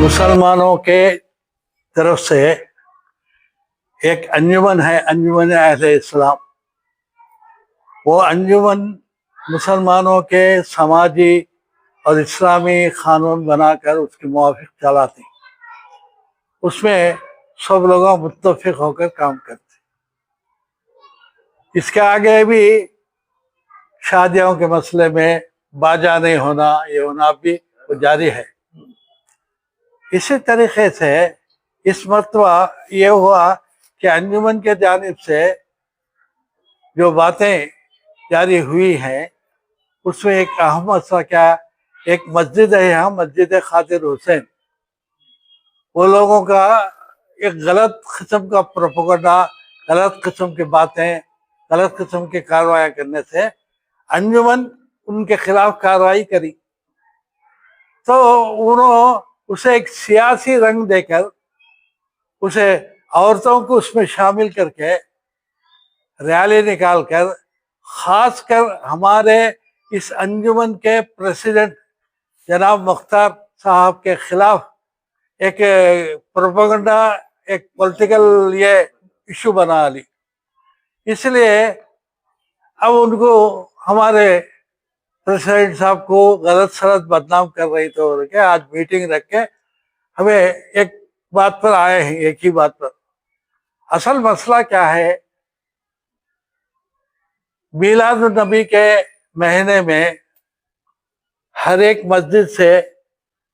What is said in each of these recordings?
मुसलमानों के तरफ से एक अंजुमन है, अंजुमन अहले इस्लाम। वो अंजुमन मुसलमानों के समाजी और इस्लामी कानून बनाकर उसके मुवाफिक चलाती। उसमें सब लोग मुत्तफिक होकर काम करते। इसके आगे भी शादियों के मसले में बाजा नहीं होना, ये होना भी जारी है। इसी तरीके से इस मरतबा ये हुआ कि अंजुमन के जानिब से जो बातें जारी हुई हैं उसमें एक अहम मसला क्या, एक मस्जिद है यहाँ, मस्जिद खातिर हुसैन, वो लोगों का एक गलत किस्म का प्रोपेगेंडा, गलत किस्म की बातें, गलत किस्म की कार्रवाई करने से अंजुमन उनके खिलाफ कार्रवाई करी। तो उन्होंने उसे एक सियासी रंग देकर उसे औरतों को उसमें शामिल करके रैली निकालकर खासकर हमारे इस अंजुमन के प्रेसिडेंट जनाब मुख्तार साहब के खिलाफ एक प्रोपेगेंडा, एक पॉलिटिकल ये इशू बना ली। इसलिए अब उनको हमारे प्रेसिडेंट साहब को गलत सलत बदनाम कर रही, तो क्या आज मीटिंग रख के हमें एक बात पर आए हैं, एक ही बात पर। असल मसला क्या है, मिलाद नबी के महीने में हर एक मस्जिद से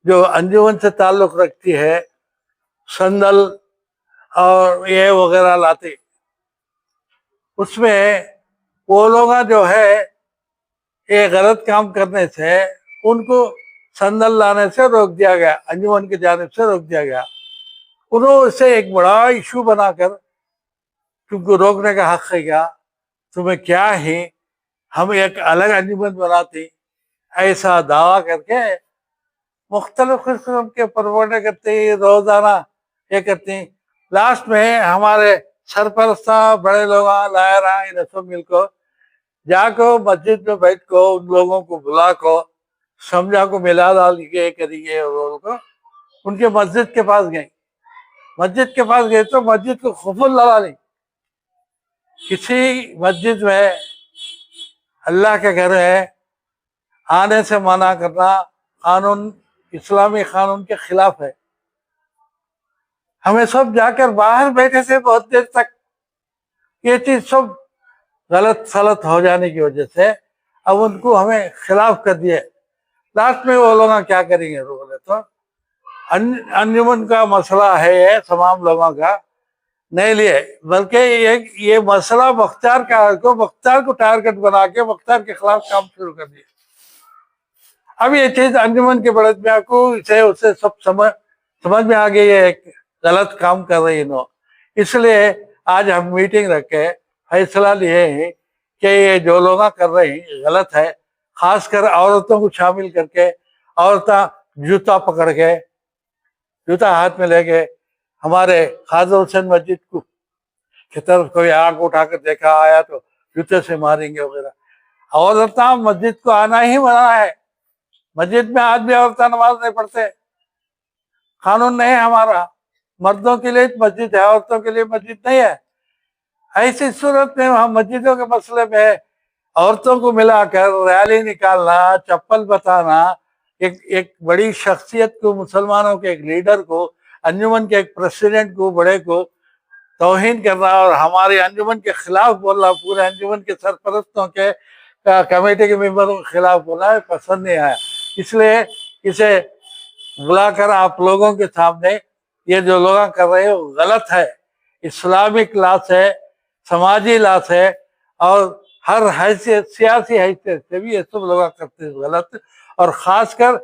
जो अंजुमन से ताल्लुक़ रखती है संदल और ये वगैरह लाते, उसमें वो लोग जो है ये गलत काम करने से उनको संदल लाने से रोक दिया गया, अंजुमन की जानिब से रोक दिया गया। उन्होंने इसे एक बड़ा इशू बनाकर तुमको रोकने का हक है क्या, तुम्हें क्या है, हम एक अलग अंजुमन बनाती, ऐसा दावा करके मुख्तलिफ किस्म के प्रोपेगेंडा करते, रोजाना ये करती। लास्ट में हमारे सरपरस्ता बड़े लोग लायरा इन सब मिलकर जाको मस्जिद में बैठ को उन लोगों को बुला को समझा को मिला डाल के करिए, को उनके मस्जिद के पास गए। मस्जिद के पास गए तो मस्जिद को खुफुल लगा ली। किसी मस्जिद में अल्लाह के घर है, आने से मना करना कानून, इस्लामी कानून के खिलाफ है। हमें सब जाकर बाहर बैठे से बहुत देर तक ये चीज सब गलत सलत हो जाने की वजह से अब उनको हमें खिलाफ कर दिए। लास्ट में वो लोग क्या करेंगे, बोले तो अंजुमन का मसला है ये तमाम लोगों का नहीं लिए, बल्कि ये मसला मुख्तार का को मुख्तार को टारगेट बना के मुख्तार के खिलाफ काम शुरू कर दिया। अब ये चीज अंजुमन के बड़े मियाँ को इसे उससे सब समझ में आ गई है, एक गलत काम कर रही है। इसलिए आज हम मीटिंग रख के फैसला लिए हैं कि ये जो लोग कर रहे हैं गलत है। खासकर औरतों को शामिल करके, औरतें जूता पकड़ के, जूता हाथ में लेके हमारे खाजा हुसैन मस्जिद को की तरफ कोई आग उठाकर देखा आया तो जूते से मारेंगे वगैरह। औरतें मस्जिद को आना ही मना है। मस्जिद में आज भी औरतें नमाज नहीं पढ़ते, कानून नहीं है हमारा। मर्दों के लिए मस्जिद है, औरतों के लिए मस्जिद नहीं है। ऐसी सूरत में हम मस्जिदों के मसले में औरतों को मिलाकर रैली निकालना, चप्पल बताना, एक बड़ी शख्सियत को, मुसलमानों के एक लीडर को, अंजुमन के एक प्रेसिडेंट को, बड़े को तौहीन करना और हमारे अंजुमन के खिलाफ बोलना, पूरे अंजुमन के सरपरस्तों के कमेटी के मेंबरों के खिलाफ बोलना पसंद नहीं आया। इसलिए इसे बुलाकर आप लोगों के सामने ये जो लोग कर रहे हैं वो गलत है, इस्लामिक लॉस है, समाजी लॉस है, और हर हैसियत, सियासी हैसियत से भी ये सब लोग करते हैं गलत। और ख़ासकर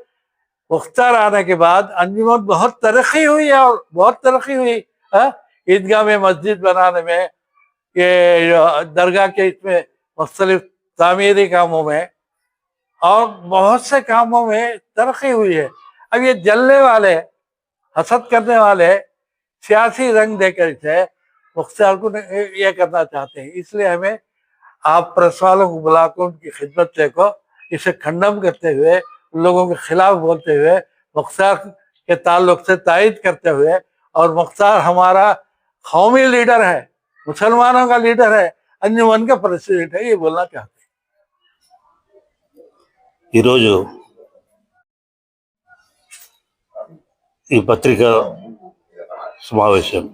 मुख्तार आने के बाद अंजुमन बहुत तरक्की हुई है, और बहुत तरक्की हुई ईदगाह में मस्जिद बनाने में, ये दरगाह के इसमें मुख्तलिफ तामीरी कामों में और बहुत से कामों में तरक्की हुई है। अब ये जलने वाले, हसद करने वाले सियासी रंग देकर इसे मुख्तार को ये करना चाहते हैं। इसलिए हमें आप प्रेस वालों को बुलाकर उनकी खिदमत देखो, इसे खंडन करते हुए, उन लोगों के खिलाफ बोलते हुए मुख्तार के ताल्लुक से तायद करते हुए, और मुख्तार हमारा कौमी लीडर है, मुसलमानों का लीडर है, अंजुमन का प्रेसिडेंट है, ये बोलना चाहते हैं। ఈరోజు ఈ పత్రికా సమావేశం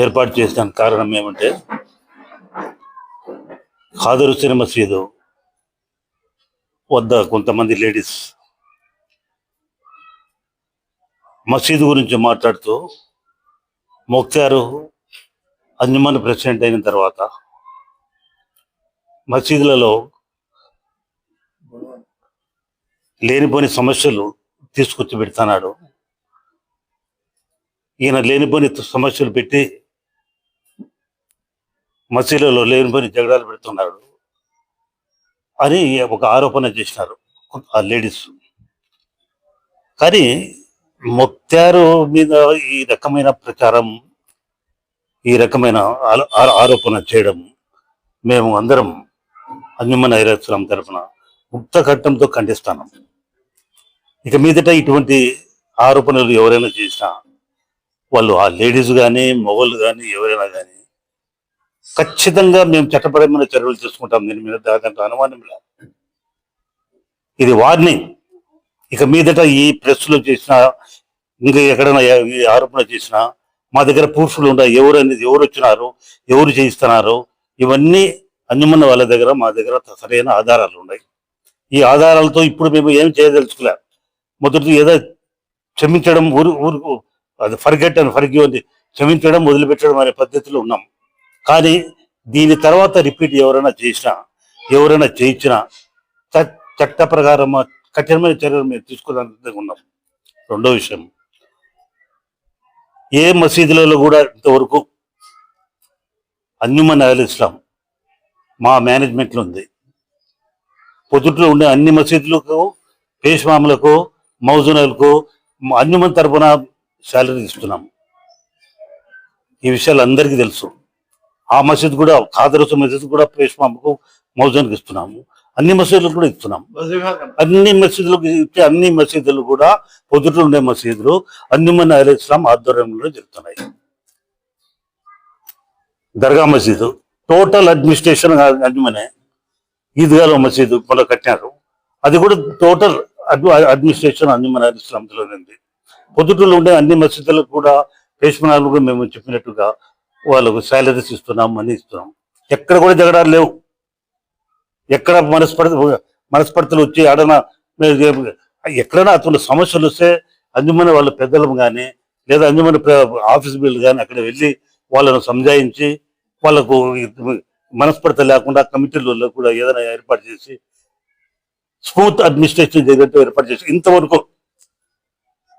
ఏర్పాటు చేసిన కారణం ఏమంటే, ఖాదర్ హుస్సేన్ మసీదు వద్ద కొంతమంది లేడీస్ మసీదు గురించి మాట్లాడుతూ, ముఖ్తారు అంజుమన్ ప్రెసిడెంట్ అయిన తర్వాత మసీదులలో లేనిపోని సమస్యలు తీసుకొచ్చి పెడుతున్నాడు. ఈయన లేనిపోని సమస్యలు పెట్టి మసీదులలో లేనిపోని జగడాలు పెడుతున్నాడు అని ఒక ఆరోపణ చేసినారు ఆ లేడీస్. కానీ ముఖ్తారు మీద ఈ రకమైన ప్రచారం, ఈ రకమైన ఆరోపణ చేయడం మేము అందరం అంజుమన్ ఐరాస్లాం తరఫున ముక్త ఘట్టంతో ఖండిస్తున్నాం. ఇక మీదట ఇటువంటి ఆరోపణలు ఎవరైనా చేసినా, వాళ్ళు ఆ లేడీస్ కానీ మొగళ్ళు కానీ ఎవరైనా కానీ ఖచ్చితంగా మేము చట్టపరమైన చర్యలు తీసుకుంటాం. దీని మీద దాదాపు అనుమానం లేదు. ఇది వార్నింగ్. ఇక మీదట ఈ ప్రెస్లో చేసినా, ఇంకా ఎక్కడైనా ఈ ఆరోపణ చేసినా, మా దగ్గర ప్రూఫ్లు ఉన్నాయి, ఎవరు అనేది, ఎవరు వచ్చినారు, ఎవరు చేయిస్తున్నారు, ఇవన్నీ అంజుమన్ వాళ్ళ దగ్గర, మా దగ్గర సరైన ఆధారాలు ఉన్నాయి. ఈ ఆధారాలతో ఇప్పుడు మేము ఏం చేయదలుచుకోలే. మొదటి ఏదో క్షమించడం, ఊరుకు అది ఫర్గెట్ అని ఫర్గివ్ అని క్షమించడం, వదిలిపెట్టడం అనే పద్ధతిలో ఉన్నాం. కానీ దీని తర్వాత రిపీట్ ఎవరైనా చేసినా, ఎవరైనా చేయించినా చట్ట ప్రకారం కఠినమైన చర్యలు మేము తీసుకోవడానికి ఉన్నాం. రెండో విషయం, ఏ మసీదులలో కూడా ఇంతవరకు అంజుమన్ ఐరాస్లాం మా మేనేజ్మెంట్లో ఉంది. పొద్దుట్లో ఉండే అన్ని మసీదులకు, పేష్మాములకు, మౌజునాలకు అంజుమన్ తరఫున శాలరీ ఇస్తున్నాం. ఈ విషయాలు అందరికీ తెలుసు. ఆ మసీద్ కూడా, ఖాదర్ హుస్సేన్ మసీద్ కూడా పేష్మాముకు, మౌజున్కి ఇస్తున్నాము. అన్ని మసీదులకు కూడా ఇస్తున్నాం. అన్ని మసీదులకు ఇచ్చే అన్ని మసీదులు కూడా పొద్దుట్లో ఉండే మసీదులు అంజుమన్ ఐరాస్లాం ఆధ్వర్యంలో జరుగుతున్నాయి. దర్గా మసీదు టోటల్ అడ్మినిస్ట్రేషన్ అంజుమనే. ఈద్గాలో మసీదు మొన్న కట్టినారు, అది కూడా టోటల్ అడ్మినిస్ట్రేషన్ అంజుమన్ ఐరాస్లాంలోనే ఉంది. పొద్దుటూరులో ఉండే అన్ని మసీదులకు కూడా పేష్మానాలకు మేము చెప్పినట్టుగా వాళ్ళకు శాలరీస్ ఇస్తున్నాం, మనీ ఇస్తున్నాం. ఎక్కడ కూడా జగడాలు లేవు. ఎక్కడ మనస్పర్ధలు వచ్చి ఎక్కడైనా అతను సమస్యలు వస్తే అంజుమన్ వాళ్ళ పెద్దలు కానీ, లేదా అంజుమన్ ఆఫీస్ బిల్లు కానీ అక్కడ వెళ్ళి వాళ్ళను సంజాయించి, వాళ్ళకు మనస్పర్ధ లేకుండా కమిటీలలో కూడా ఏదైనా ఏర్పాటు చేసి స్మూత్ అడ్మినిస్ట్రేషన్ జరిగినట్టు ఏర్పాటు చేసి ఇంతవరకు.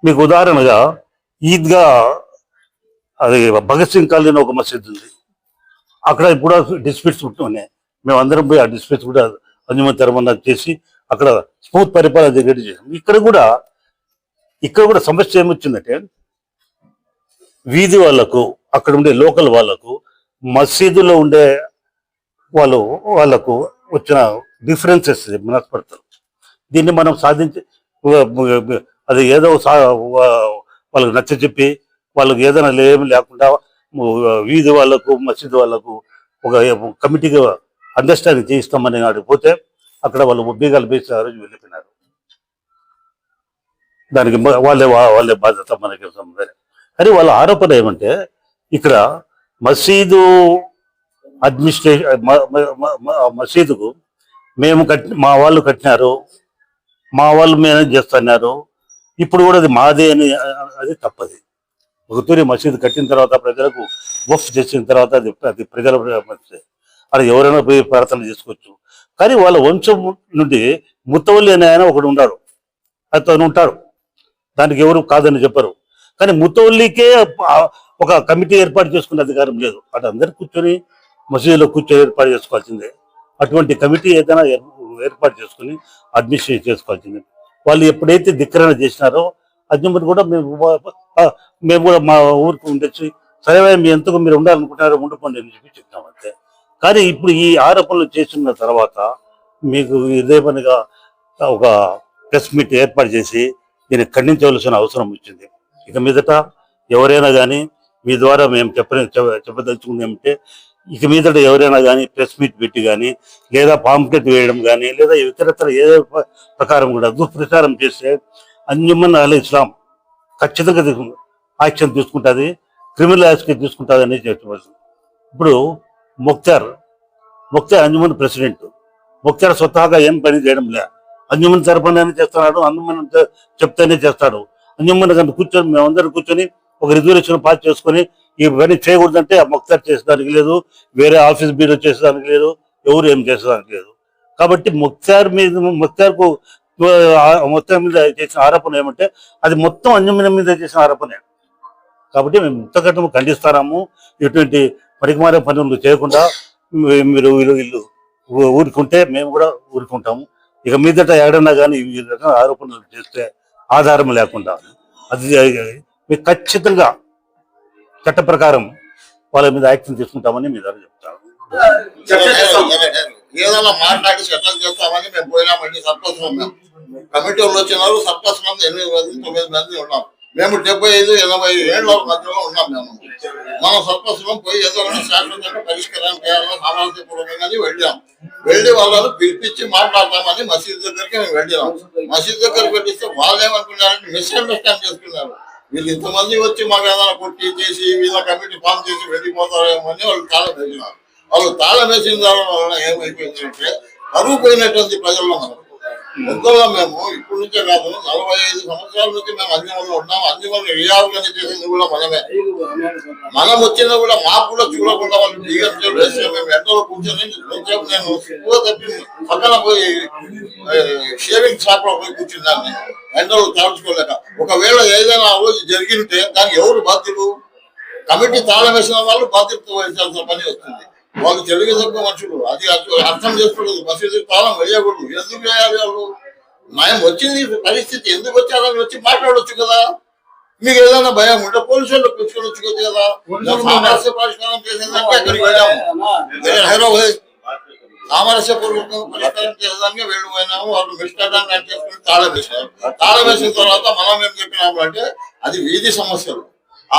మీకు ఉదాహరణగా ఈద్గా అది భగత్ సింగ్ కాలనీ ఒక మసీద్ ఉంది, అక్కడ కూడా డిస్ప్యూట్స్ ఉంటున్నాయి. మేము అందరం పోయి ఆ డిస్ప్యూట్స్ కూడా అంజుమన్ తరఫున చేసి అక్కడ స్మూత్ పరిపాలన జరిగేట్టు చేసాం. ఇక్కడ కూడా సమస్య ఏమొచ్చిందంటే, వీధి వాళ్లకు, అక్కడ ఉండే లోకల్ వాళ్లకు, మసీదులో ఉండే వాళ్ళకు వచ్చిన డిఫరెన్సెస్, మనస్పర్ధలు, దీన్ని మనం సాధించి అది ఏదో వాళ్ళకు నచ్చ చెప్పి, వాళ్ళకి ఏదైనా ఏమి లేకుండా వీధి వాళ్లకు, మసీదు వాళ్లకు ఒక కమిటీగా అండర్స్టాండింగ్ చేయిస్తామని ఆడిపోతే అక్కడ వాళ్ళు బీగాలు వేసి ఆ రోజు వెళ్ళిపోయినారు. దానికి వాళ్ళే బాధ్యత మనకి. కానీ వాళ్ళ ఆరోపణ ఏమంటే, ఇక్కడ మసీదు అడ్మినిస్ట్రేషన్, మసీదుకు మేము మా వాళ్ళు కట్టినారు, మా వాళ్ళు మేనేజ్ చేస్తున్నారు, ఇప్పుడు కూడా అది మాదే అని, అది తప్పది. ఒకతూరి మసీదు కట్టిన తర్వాత ప్రజలకు వఫ్ చేసిన తర్వాత అది ప్రజల మసీదు, అది ఎవరైనా పోయి ప్రార్థన చేసుకోవచ్చు. కానీ వాళ్ళ వంశం నుండి ముత్తవల్లి అనే ఆయన ఒకడు ఉన్నాడు, అతను ఉంటాడు, దానికి ఎవరు కాదని చెప్పరు. కానీ ముత్తవల్లికే ఒక కమిటీ ఏర్పాటు చేసుకునే అధికారం లేదు. అటు అందరు కూర్చొని మసీదులో కూర్చొని ఏర్పాటు చేసుకోవాల్సిందే. అటువంటి కమిటీ ఏదైనా ఏర్పాటు చేసుకుని అడ్మినిస్ట్రేట్ చేసుకోవాల్సిందే. వాళ్ళు ఎప్పుడైతే ధిక్కరణ చేసినారో అంజుమన్ కూడా మేము కూడా మా ఊరికి ఉండొచ్చు, సరే మీ ఎంతకు మీరు ఉండాలనుకుంటున్నారో ఉండిపోండి అని చెప్పి చెప్తాం అంతే. కానీ ఇప్పుడు ఈ ఆరోపణలు చేస్తున్న తర్వాత మీకు ఇదే పనిగా ఒక ప్రెస్ మీట్ ఏర్పాటు చేసి దీన్ని ఖండించవలసిన అవసరం వచ్చింది. ఇక మీదట ఎవరైనా కానీ మీ ద్వారా మేము చెప్పదలుచుకుంది ఏమంటే, ఇక మీదట ఎవరైనా కానీ ప్రెస్ మీట్ పెట్టి కానీ లేదా పాంప్లెట్ వేయడం కానీ లేదా ఇతరత్ర ఏ ప్రకారం కూడా దుష్ప్రచారం చేస్తే అంజుమన్ అల్ ఇస్లాం ఖచ్చితంగా యాక్షన్ తీసుకుంటుంది, క్రిమినల్ యాక్షన్ తీసుకుంటుంది అని చెప్పవచ్చు. ఇప్పుడు ముఖ్తార్ అంజుమన్ ప్రెసిడెంట్. ముఖ్తార్ స్వతహాగా ఏం పని చేయడం లే, అంజుమన్ తరపున చేస్తున్నాడు, అంజుమన్ చెప్తేనే చేస్తాడు. అంజుమన్ కానీ కూర్చొని మేమందరం కూర్చొని ఒక రిజర్వేషన్ పాస్ చేసుకొని ఈ పని చేయకూడదంటే ఆ ముఖ్తార్ చేసేదానికి లేదు, వేరే ఆఫీస్ బ్యూరో చేసేదానికి లేదు, ఎవరు ఏం చేసేదానికి లేదు. కాబట్టి ముఖ్తార్ మీద చేసిన ఆరోపణ ఏమంటే అది మొత్తం అంజుమన్ మీద చేసిన ఆరోపణే. కాబట్టి మేము ముక్తఘట్టము ఖండిస్తున్నాము. ఇటువంటి పరిమాణ పనులు చేయకుండా మీరు వీళ్ళు ఊరుకుంటే మేము కూడా ఊరుకుంటాము. ఇక మీదట ఏడన్నా కానీ ఈ రకంగా ఆరోపణలు చేస్తే ఆధారం లేకుండా అది మీకు ఖచ్చితంగా చట్ట ప్రకారం వాళ్ళ మీద యాక్షన్ తీసుకుంటామని మీ ద్వారా చెప్తాను. ఏదైనా మాట్లాడి సెటిల్ చేస్తామని మేము పోయినామండి. సర్పంచ్ మేము కమిటీ వాళ్ళు వచ్చినారు. సర్పంచ్ మంది 8 మంది 9 మంది ఉన్నాం. మేము 75-80 ఏళ్ళ మధ్యలో ఉన్నాం. మనం సర్పంచ్ పోయి ఏదైనా శాశ్వతంగా పరిష్కారం చేయాలని సామరస్యపూర్వకంగా వెళ్ళి వాళ్ళని పిలిపించి మాట్లాడతామని మసీద్ దగ్గరికి మేము వెళ్ళినాం. మసీద్ దగ్గరికి వెళ్ళిస్తే వాళ్ళు ఏమనుకున్నారంటే మిస్అండర్స్టాండ్ చేసుకున్నారు. వీళ్ళు ఇంతమంది వచ్చి మాకు ఏదైనా కొట్టి చేసి వీళ్ళ కమిటీ ఫామ్ చేసి వెళ్ళిపోతారేమో అని వాళ్ళు తాళం వేసినారు. వాళ్ళు తాళం వేసిన వలన ఏమైపోయిందంటే కరువు పోయినటువంటి ప్రజల్లో మనం మొత్తంలో మేము ఇప్పటి నుంచే కాదు 45 సంవత్సరాల నుంచి మేము అంజమంలో ఉన్నాం. అంజమంలో రీఆర్గనైజ్ చేసింది కూడా మనమే. మనం వచ్చినా కూడా మాకు కూడా చూడకుండా వాళ్ళు టీఎంసీ వేసి మేము ఎండలో కూర్చొని నేను ఎక్కువ తప్పి పక్కన పోయి షేవింగ్ షాప్ లో పోయి కూర్చున్నాను. ఎండలో తాల్చుకోలేక ఒకవేళ ఏదైనా రోజు జరిగితే దానికి ఎవరు బాధ్యులు? కమిటీ తాళం వేసిన వాళ్ళు బాధ్యత వహించాల్సిన పని వస్తుంది. వాళ్ళు తెలుగు తక్కువ మనుషులు, అది అర్థం చేసుకోలేదు. మసీదు తాళం వేయకూడదు. ఎందుకు వేయాలి? వాళ్ళు నయం వచ్చింది పరిస్థితి, ఎందుకు వచ్చారని వచ్చి మాట్లాడవచ్చు కదా. మీకు ఏదైనా భయం ఉంటే పోలీసు వాళ్ళు కూర్చొని వచ్చుకోవచ్చు కదా. సామరస్య పరిష్కారం చేసేదానికి అక్కడికి వెళ్ళాము. హైదరాబాద్ సామరస్యపూర్వకంగా పరిష్కారం చేసేదానికి వెళ్ళిపోయినాము. వాళ్ళు మిస్అండర్స్టాండ్ చేసుకుని తాళం వేసారు. తాళం వేసిన తర్వాత మనం ఏం చెప్పినాము అంటే అది వీధి సమస్యలు. ఆ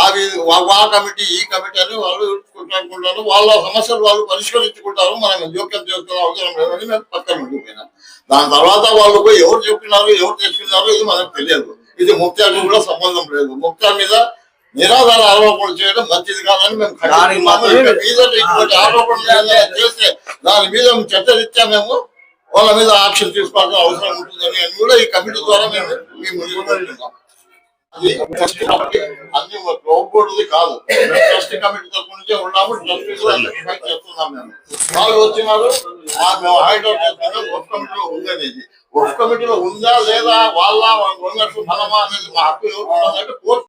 కమిటీ ఈ కమిటీ అని వాళ్ళు కొట్లాడుకుంటారు. వాళ్ళ సమస్యలు వాళ్ళు పరిష్కరించుకుంటారు. మనం జోక్యం చేసుకునే అవసరం లేదని మేము పక్కన ఉండిపోయినాం. దాని తర్వాత వాళ్ళు పోయి ఎవరు చెప్పినారు ఎవరు తెచ్చుకున్నారు ఇది మనకు తెలియదు. ఇది ముఖ్యానికి కూడా సంబంధం లేదు. ముఖ్య మీద నిరాధార ఆరోపణలు చేయడం మంచిది కాదని మేము ఇటువంటి ఆరోపణలు చేస్తే దాని మీద చట్టరీత్యా మేము వాళ్ళ మీద యాక్షన్ తీసుకోవాల్సిన అవసరం ఉంటుందని అని కూడా ఈ కమిటీ ద్వారా మేము ముందుకు అన్ని లోపడుది కాదు. ట్రస్ట్ కమిటీ తరఫు నుంచే ఉన్నాము. ట్రస్ట్ చేస్తున్నాం. మేము వాళ్ళు వచ్చినారు. మేము హైదరాబాద్ చేస్తున్నాం. వర్క్ కమిటీలో ఉందనేది వర్క్ కమిటీలో ఉందా లేదా వాళ్ళ ఉన్నట్టు మనమా అనేది మా హక్కు ఎవరు ఉన్నదంటే కోర్టు